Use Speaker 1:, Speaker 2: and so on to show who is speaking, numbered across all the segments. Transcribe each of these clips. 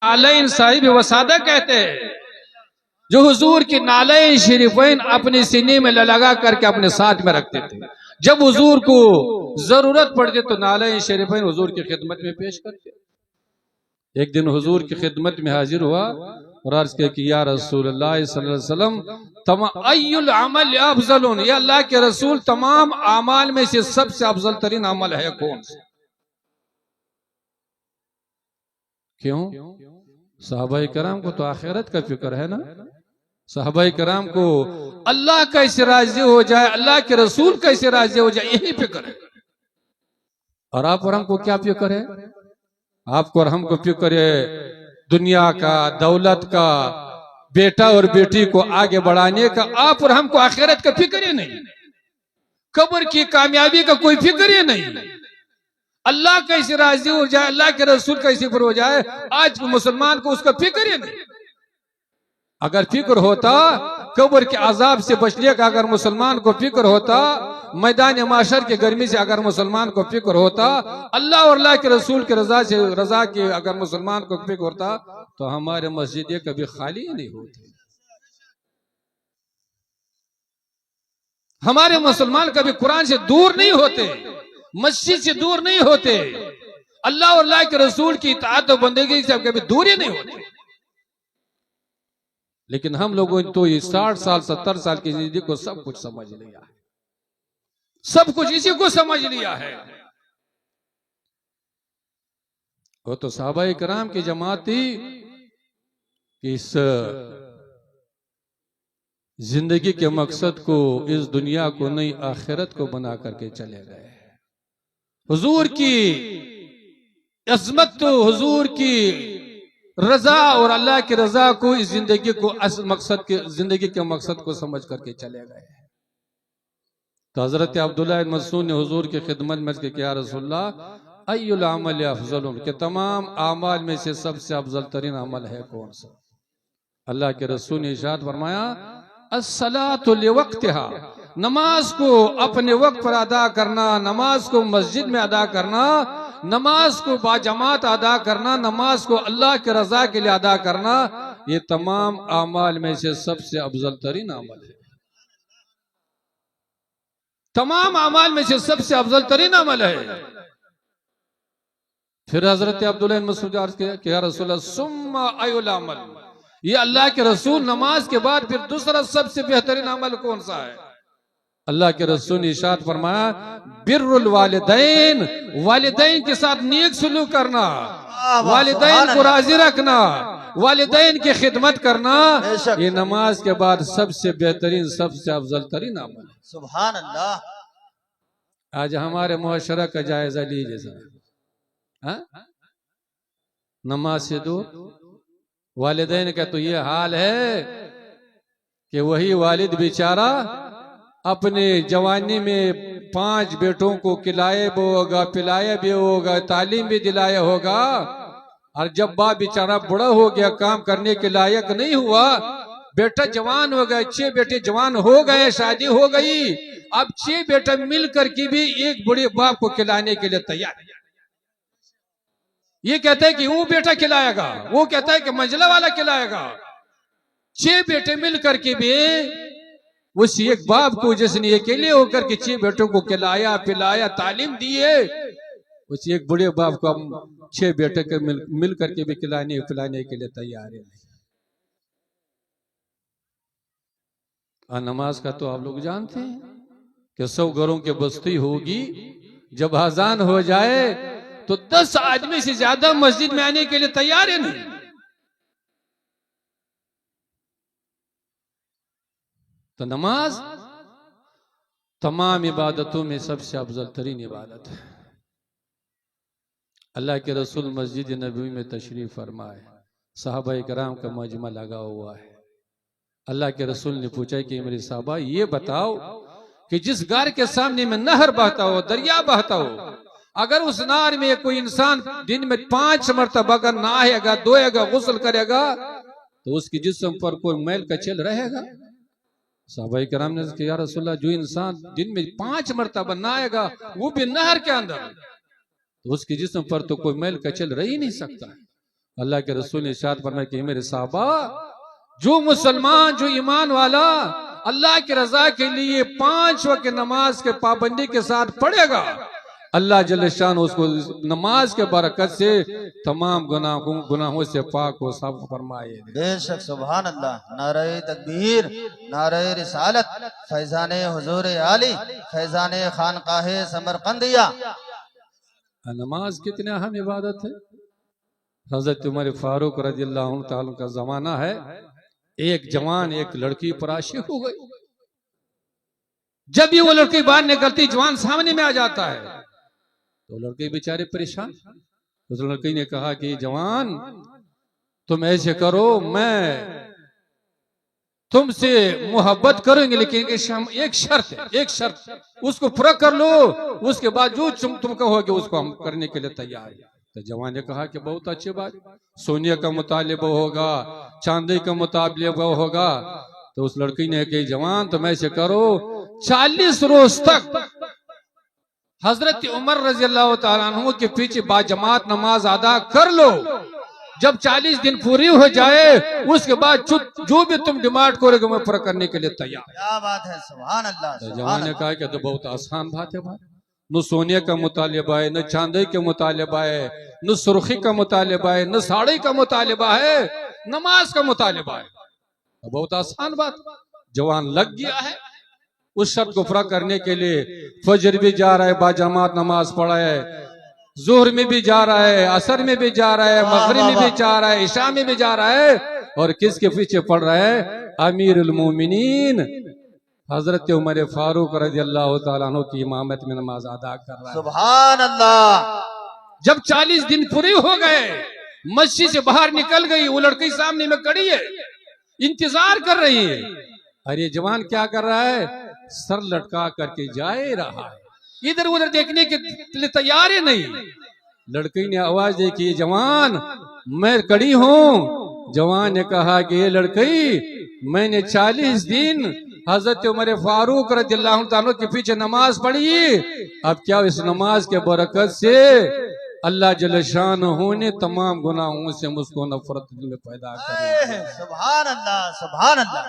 Speaker 1: नालैन साहिब वसादा कहते हैं, जो हुजूर की नालैन शरीफैन अपने सीने में लगा करके अपने साथ में रखते थे। जब हुजूर को जरूरत पड़ती तो नालैन शरीफैन हुजूर की खिदमत में पेश करते। एक दिन हुजूर की खिदमत में हाजिर हुआ और अर्ज किया कि या रसूलुल्लाह सल्लल्लाहु अलैहि वसल्लम अय्युल अमल अफजलुन, या अल्लाह के रसूल तमाम अमाल में से सबसे अफजल तरीन अमल है कौन सा? क्यों? सहाबाए कराम को तो आखिरत का फिक्र है ना। सहाबाए कराम को अल्लाह कैसे राजी हो जाए, अल्लाह के रसूल कैसे राजी हो जाए, यही फिक्र है। और आप और हमको क्या फिक्र है? आपको और हमको फिक्र है दुनिया का, दौलत का, बेटा और बेटी को आगे बढ़ाने का। आप और हमको आखिरत का फिक्र ही नहीं, कब्र की कामयाबी का कोई फिक्र ही नहीं। अल्लाह कैसे राजी हो जाए, अल्लाह के रसूल कैसे पर हो जाए, आज मुसलमान को उसका फिक्र ही नहीं। अगर फिक्र होता कब्र के अजाब से बचने का, अगर मुसलमान को फिक्र होता मैदान माशर के गर्मी से, अगर मुसलमान को फिक्र होता अल्लाह और अल्लाह के रसूल के रजा की, अगर मुसलमान को फिक्र होता तो हमारे मस्जिदें कभी खाली ही नहीं होती। हमारे मुसलमान कभी कुरान से दूर नहीं होते, मस्जिद से दूर नहीं होते, अल्लाह और अल्लाह के रसूल की इताअत और बंदगी से कभी दूर ही नहीं होते। लेकिन हम लोगों ने तो ये 60 साल 70 साल की जिंदगी को सब कुछ समझ लिया है, सब कुछ इसी को समझ लिया है। वो तो सहाबाए कराम की जमात थी कि इस जिंदगी के मकसद को, इस दुनिया को नहीं आखिरत को बना करके चले गए। हुजूर की अजमत तो हुजूर की रजा और अल्लाह की रजा को, इस जिंदगी को मकसद के, जिंदगी के मकसद को समझ करके चले गए। तो हजरत अब्दुल्लाह इब्न मसऊद ने हुजूर की खिदमत में क्या रसूलल्लाह अय्युल अमल अफजलुन, के तमाम आमाल में से सबसे अफजल तरीन अमल है कौन सा? अल्लाह के रसूल ने इरशाद फरमाया अस्सलातु लिवक्तिहा, नमाज को अपने वक्त पर अदा करना, नमाज को मस्जिद में अदा करना, नमाज को बाजमात अदा करना, नमाज को अल्लाह के रजा के लिए अदा करना, ये तमाम आमाल में से सबसे अफजल तरीन अमल है। तमाम अमाल में से सबसे अफजल तरीन अमल है। फिर हजरत अब्दुल्लाह इब्न मसऊद अर्ज़ किया कि या रसूलल्लाह सुम्मा अयुल अमल, ये अल्लाह के रसूल नमाज के बाद फिर दूसरा सबसे बेहतरीन अमल कौन सा है? अल्लाह के रसूल ने इरशाद फरमाया बिर्रुल वालिदैन, वालिदैन के साथ नेक सलूक करना, वालिदैन को राजी रखना, वालिदैन की खिदमत करना, ये नमाज के बाद सबसे बेहतरीन, सबसे अफजल तरीन अमल है।
Speaker 2: सुभान अल्लाह।
Speaker 1: आज हमारे मुआशरा का जायजा लीजिए सर, नमाज से दूर वालिदैन का तो ये हाल है कि वही वालिद बेचारा अपने जवानी में 5 बेटों को खिलाए भी होगा, पिलाया भी होगा, तालीम भी दिलाया होगा, और जब बाप बेचारा बड़ा हो गया, काम करने के लायक नहीं हुआ, बेटा जवान हो गए, 6 बेटे जवान हो गए, शादी हो गई, अब 6 बेटा मिल करके भी एक बड़े बाप को खिलाने के लिए तैयार है। ये कहता है कि वो बेटा खिलाएगा, वो कहता है कि मंझला वाला खिलाएगा। 6 बेटे मिल करके भी उस एक बाप को जिसने अकेले होकर के 6 बेटों को खिलाया, पिलाया, तालीम दी है, उस एक बड़े बाप को हम 6 बेटे के मिल करके भी खिलाने पिलाने के लिए तैयार है। और नमाज का तो आप लोग जानते हैं कि 100 घरों की बस्ती होगी, जब अजान हो जाए तो 10 आदमी से ज्यादा मस्जिद में आने के लिए तैयार है नहीं। तो नमाज तमाम इबादतों में सबसे अफजल तरीन इबादत है। अल्लाह के रसूल मस्जिद नबवी में तशरीफ फरमाए, सहाबाए कराम का मजमा लगा हुआ है। अल्लाह के रसूल ने पूछा कि मेरे साहबा ये बताओ कि जिस घर के सामने में नहर बहता हो, दरिया बहता हो, अगर उस नहर में कोई इंसान दिन में 5 मरतबा अगर नहाएगा, धोएगा, गुस्ल करेगा, तो उसके जिस्म पर कोई मैल कचेल रहेगा? सहाबाए कराम ने कहा या रसूलल्लाह, जो इंसान दिन में 5 मरतबा नहाएगा, वो भी नहर के अंदर, तो उसके जिस्म पर तो कोई मैल कचेल रह ही नहीं सकता है। अल्लाह के रसूल ने इरशाद फरमाया कि मेरे साहबा, जो मुसलमान, जो ईमान वाला अल्लाह की रजा के लिए 5 वक्त नमाज के पाबंदी के साथ पढ़ेगा, अल्लाह जल्ल शान उसको नमाज के बरकत से तमाम गुनाहों से पाक हो सब फरमाए।
Speaker 2: बेशक सुभान अल्लाह। नारे तकबीर, नारे रिसालत, फैजान हुजूर आली, फैजान खानकाहे समरकंदिया।
Speaker 1: नमाज कितनी अहम इबादत है। हजरत उमर फारूक रज़ियल्लाहु ताला का जमाना है। एक जवान एक लड़की पर आशिक हो गई। जब भी वो लड़की बाहर निकलती, जवान सामने में आ जाता है, तो लड़के बेचारे परेशान। उस लड़की ने कहा कि जवान, तुम ऐसे करो, मैं तुमसे मोहब्बत करेंगे, लेकिन एक शर्त है, एक शर्त, उसको पूरा कर लो, उसके बाद जो तुम कहोगे उसको हम करने के लिए तैयार हैं। तो जवान ने कहा कि बहुत अच्छी बात, सोने का मुतालिबा होगा, चांदी का मुतालिबा होगा। तो उस लड़की ने कही, जवान तुम ऐसे करो, 40 रोज तक हजरत उमर रज़ियल्लाहु ताला अन्हु के पीछे बाजमात नमाज अदा कर लो। जब 40 दिन पूरी हो जाए, उसके बाद जो भी तुम डिमांड करोगे मैं पूरा करने के लिए तैयार।
Speaker 2: क्या बात है, सुभान अल्लाह।
Speaker 1: तो जवान ने कहा कि तो बहुत आसान बात है भाई, न सोने का मुतालिबा है, न चांदी का मुतालिबा है, न सुर्खी का मुतालिबा है, न साड़ी का मुतालिबा है, नमाज का मुतालिबा है। तो बहुत आसान बात। जवान लग गया है उस शर्त को पूरा करने के लिए। फजर भी जा रहा है, बाजमात नमाज पढ़ा है, जोहर में भी जा रहा है, असर में भी जा रहा है, मगरिब में भी जा रहा है, इशा में भी जा रहा है, और किसके पीछे पढ़ रहा है? अमीरुल मोमिनीन हजरत उमर फारूक रज़ियल्लाहु ताला अन्हु की इमामत में नमाज अदा कर रहा है।
Speaker 2: सुभान अल्लाह।
Speaker 1: जब 40 दिन पूरे हो गए, मस्जिद से बाहर निकल गई, वो लड़की सामने में खड़ी है, इंतजार कर रही है। अरे जवान क्या कर रहा है? सर लटका करके जा रहा है, इधर उधर देखने के लिए तैयार ही नहीं। लड़की ने आवाज दी कि जवान मैं खड़ी हूँ। जवान ने कहा कि ये लड़की, मैंने 40 दिन हजरत उमर फारूक रज़ियल्लाहु ताला के पीछे नमाज पढ़ी, अब क्या इस नमाज के बरकत से अल्लाह जल्ल शानहू ने तमाम गुनाहों से मुझको नफरत दिल में पैदा कर।
Speaker 2: सुभान अल्लाह, सुभान अल्लाह।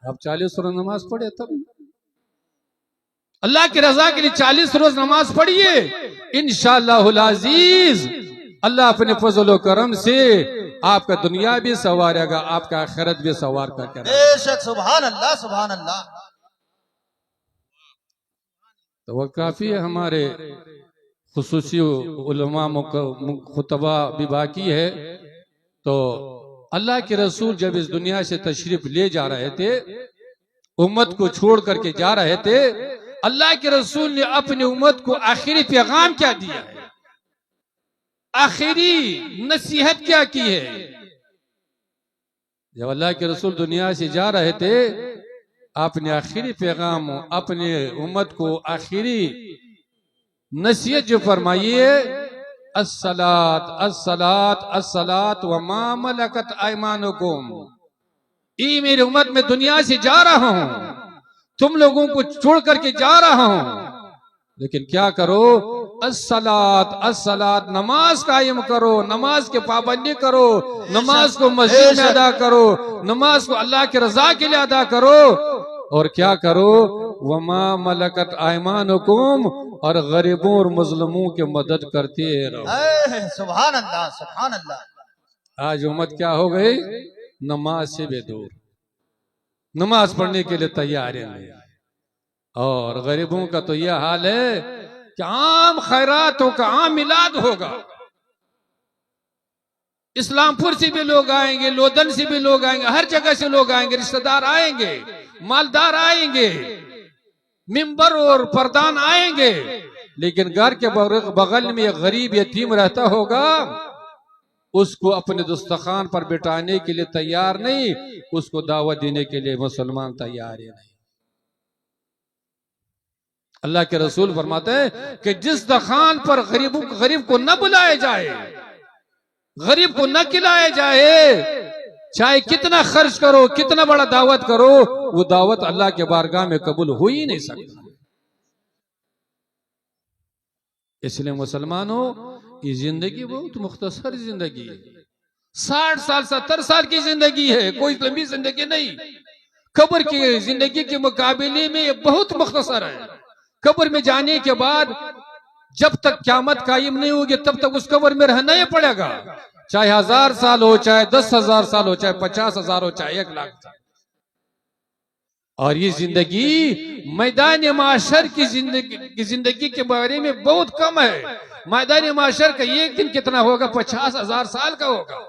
Speaker 1: अब 40 रोज नमाज पढ़े, तब अल्लाह की रजा के लिए 40 रोज नमाज पढ़िए, इंशाअल्लाहुल अजीज अल्लाह अपने फजल व करम से आपका दुनिया भी संवारेगा, आपका आखिरत भी संवार करके।
Speaker 2: बेशक सुभान अल्लाह, सुभान अल्लाह।
Speaker 1: तो वह काफी है, हमारे खुसूसी उलमा खुतबा भी बाकी है। तो अल्लाह के रसूल जब इस दुनिया से तशरीफ ले जा रहे थे, उम्मत को छोड़ करके जा रहे थे, अल्लाह के रसूल ने अपनी उम्मत को आखिरी पैगाम क्या दिया है, आखिरी नसीहत क्या की है। जब अल्लाह के रसूल दुनिया से जा रहे थे, अपने आखिरी पैगाम, अपने उम्मत को आखिरी नसीहत जो फरमाइए, अस्सलात अस्सलात अस्सलात व मा मलकत ऐमानुकुम। ई मेरी उम्मत में दुनिया से जा रहा हूं, तुम लोगों को छोड़ करके जा रहा हूं, लेकिन क्या करो? अस्सलात अस्सलात, नमाज कायम करो, नमाज के पाबंदी करो, नमाज को मस्जिद में अदा करो, नमाज को अल्लाह की रजा के लिए अदा करो, और क्या करो? वमा मलकत ऐमानुकुम, और गरीबों और मजलूमों की मदद करते रहो।
Speaker 2: सुभान अल्लाह, सुभान अल्लाह।
Speaker 1: आज उम्मत क्या हो गई? नमाज से बेदूर, नमाज पढ़ने के लिए तैयार है। और गरीबों का तो यह हाल है कि आम खैरातों का आम मिलाद होगा, इस्लामपुर से भी लोग आएंगे, लोधन से भी लोग आएंगे, हर जगह से लोग आएंगे, रिश्तेदार आएंगे, मालदार आएंगे, मिंबर और प्रधान आएंगे, लेकिन घर के बगल में एक गरीब यतीम रहता होगा, उसको अपने दस्तरखान पर बिठाने के लिए तैयार नहीं, उसको दावत देने के लिए मुसलमान तैयार ही नहीं। अल्लाह के रसूल फरमाते हैं कि जिस दस्तरखान पर गरीब को न बुलाया जाए, गरीब को न खिलाया जाए, चाहे कितना खर्च करो, कितना बड़ा दावत करो, वो दावत अल्लाह के बारगाह में कबूल हो ही नहीं सकता। इसलिए मुसलमानों, ये जिंदगी बहुत मुख्तसर जिंदगी है, 60 साल 70 साल की जिंदगी है, कोई लंबी जिंदगी नहीं। कब्र की जिंदगी के मुकाबले में ये बहुत मुख्तसर है। कब्र में जाने के बाद जब तक क़यामत कायम नहीं होगी तब तक उस कब्र में रहना ही पड़ेगा, चाहे 1000 साल हो, चाहे 10,000 साल हो, चाहे 50,000 हो, चाहे 1 लाख साल। और ये जिंदगी मैदान माशर की जिंदगी के बारे में बहुत कम है। मैदान माशर का एक दिन कितना होगा? 50,000 साल का होगा।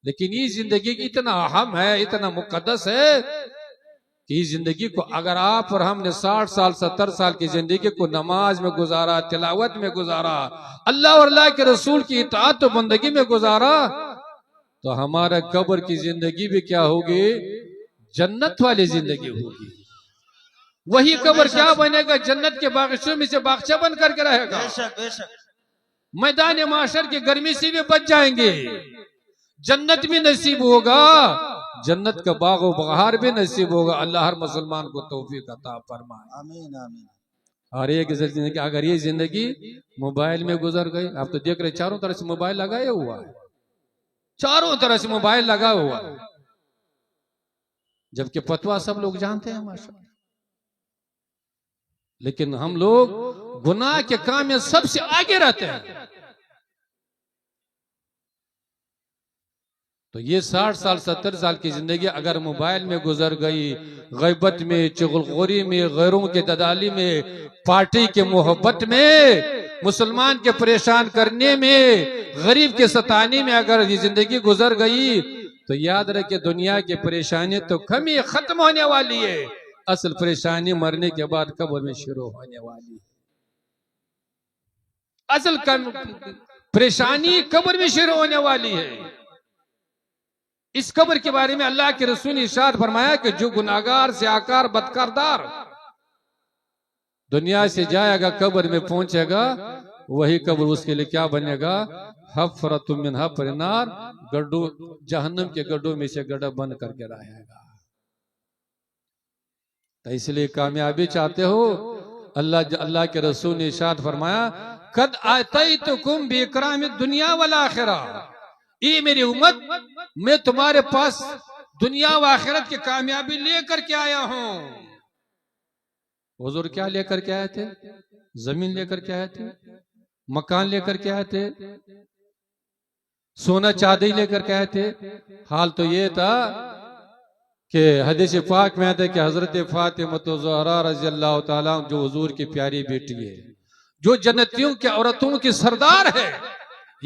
Speaker 1: लेकिन ये जिंदगी इतना अहम है, इतना मुकद्दस है कि इस जिंदगी को अगर आप और हमने 60 साल 70 साल की जिंदगी को नमाज में गुजारा, तिलावत में गुजारा, अल्लाह और अल्लाह के रसूल की इताअत और बंदगी में गुजारा, तो हमारा कब्र की जिंदगी भी क्या होगी? जन्नत वाली जिंदगी होगी। वही कब्र क्या बनेगा? जन्नत के बागीचों में से बागीचा बन करके रहेगा।
Speaker 2: बेशक बेशक।
Speaker 1: मैदान माशर की गर्मी से भी बच जाएंगे, जन्नत भी नसीब होगा, जन्नत का बाग व बहार भी नसीब होगा। अल्लाह हर मुसलमान को तौफीक अता फरमाए।
Speaker 2: आमीन आमीन।
Speaker 1: और एक जिंदगी, अगर ये जिंदगी मोबाइल में गुजर गई, आप तो देख रहे चारों तरफ से मोबाइल लगाया हुआ है, चारों तरफ से मोबाइल लगा हुआ है, जबकि फतवा सब लोग जानते हैं माशाअल्लाह। लेकिन हम लोग गुनाह के काम में सबसे आगे रहते हैं। तो ये 60 साल 70 साल की जिंदगी अगर मोबाइल में गुजर गई, गैबत में, चुगलखोरी में, गैरों के दलाली में, पार्टी के मोहब्बत में, मुसलमान के परेशान करने में, गरीब के सताने में अगर ये जिंदगी गुजर गई, तो याद रखे दुनिया की परेशानी तो कम ही खत्म होने वाली है। असल परेशानी मरने के बाद कब्र में शुरू होने वाली है। असल परेशानी कब्र में शुरू होने वाली है। इस कब्र के बारे में अल्लाह के रसूल ने इरशाद फरमाया कि जो गुनाहगार से आकार बदकारदार दुनिया से जाएगा, कब्र में पहुंचेगा, वही कब्र उसके लिए क्या बनेगा? हफ़रतुम मिन हफ़्र नार, गड्ढों, जहन्नम के गड्ढों में से गड्ढा बंद करके रहेगा। तो इसलिए कामयाबी चाहते हो, अल्लाह के रसूल ने इरशाद फरमाया, कद आतैतुकुम बिइकरामिद दुनिया वल आखिरा, ये मेरी उम्मत, मैं तुम्हारे पास दुनिया व आखिरत की कामयाबी लेकर के आया हूं। हुजूर क्या लेकर के आए थे? जमीन लेकर के आए थे, मकान लेकर के आए थे, सोना चांदी लेकर के आए थे। हाल तो ये था कि हदीस पाक में आता है कि हजरत फातिमा ज़हरा रज़ी अल्लाह ताला जो हुजूर की प्यारी बेटी है, जो जन्नतियों की औरतों की सरदार है,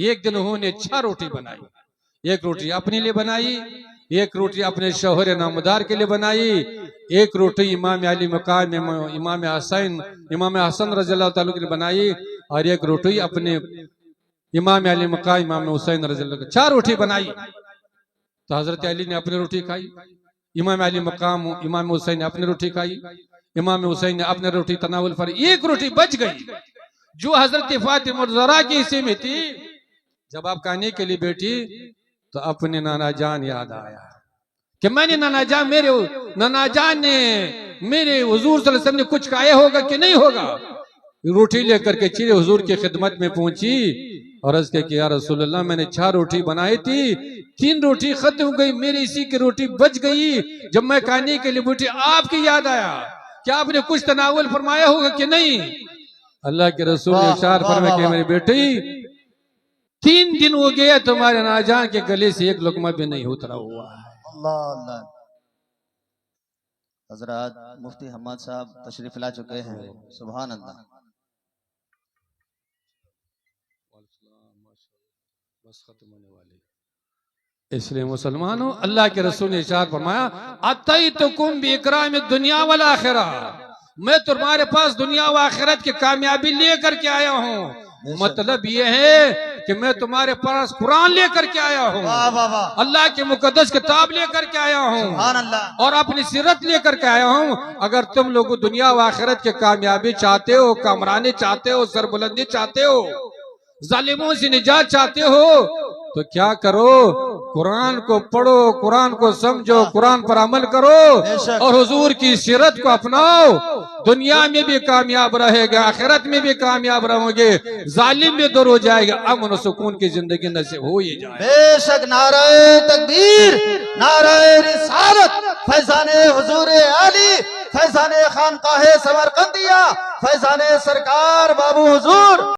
Speaker 1: एक दिन उन्होंने 6 रोटी बनाई। एक रोटी अपने लिए बनाई, एक रोटी अपने शौहर नामदार के लिए बनाई, एक रोटी इमाम अली मकाम इमाम हसन रज़ी अल्लाह ताला के लिए बनाई, और एक रोटी अपने इमाम अली मकाम इमाम हुसैन रज़ी अल्लाह। 4 रोटी बनाई। तो हजरत अली ने अपनी रोटी खाई, इमाम अली मकाम इमाम हुसैन ने अपनी रोटी खाई, इमाम हुसैन ने अपनी रोटी तनावुल फर। एक रोटी बच गई जो हजरत फातिमा ज़हरा के हिस्से में थी। जब आप खाने के लिए बैठी तो अपने नाना जान याद आया कि मैंने नाना जान ने मेरे हुजूर सल्लल्लाहु अलैहि वसल्लम ने कुछ खाया होगा कि नहीं होगा। रोटी लेकर के चीरे हुजूर की खिदमत में पहुंची और अर्ज़ किया कि या रसूलल्लाह, मैंने 6 रोटी बनाई थी, 3 रोटी खत्म हो गई, मेरी इसी की रोटी बच गई। जब मैं खाने के लिए बैठी आपकी याद आया कि आपने कुछ तनावुल फरमाया होगा कि नहीं। अल्लाह के रसूल ने इरशाद फरमाया कि मेरी बेटी 3 दिन हो गया तुम्हारे नाजान के गले से एक लुकमा भी नहीं उतरा हुआ है।
Speaker 2: अल्लाह अल्लाह। हजरत मुफ्ती हम्मद साहब तशरीफ ला चुके हैं। सुभान अल्लाह।
Speaker 1: इसलिए मुसलमानों, अल्लाह के रसूल ने इरशाद फरमाया, अतैतुकुम बिइकरामिद दुनिया वल आखिरा, मैं तुम्हारे पास दुनिया व आखिरत की कामयाबी लेकर के आया हूँ। मतलब ये है कि मैं तुम्हारे पास कुरान लेकर के आया हूँ, अल्लाह की मुकद्दस किताब लेकर के आया हूँ, और अपनी सीरत लेकर के आया हूँ। अगर तुम लोग दुनिया व आखिरत की कामयाबी चाहते हो, कामरानी चाहते हो, सरबुलंदी चाहते हो, जालिमों से निजात चाहते हो, तो क्या करो? कुरान को पढ़ो, कुरान को समझो, कुरान पर अमल करो
Speaker 2: बेशक।
Speaker 1: और हुजूर की सीरत को अपनाओ। दुनिया में भी कामयाब रहेगा, आखिरत में भी कामयाब रहोगे, जालिम भी दूर हो जाएगा, अमन और सुकून की जिंदगी नसीब हो ही जाए।
Speaker 2: बेशक। नारे तकबीर, नारे रिसालत, फैजाने हुजूर आली, फैजाने खानकाहे समरकंदिया, फैजाने सरकार बाबू हुजूर।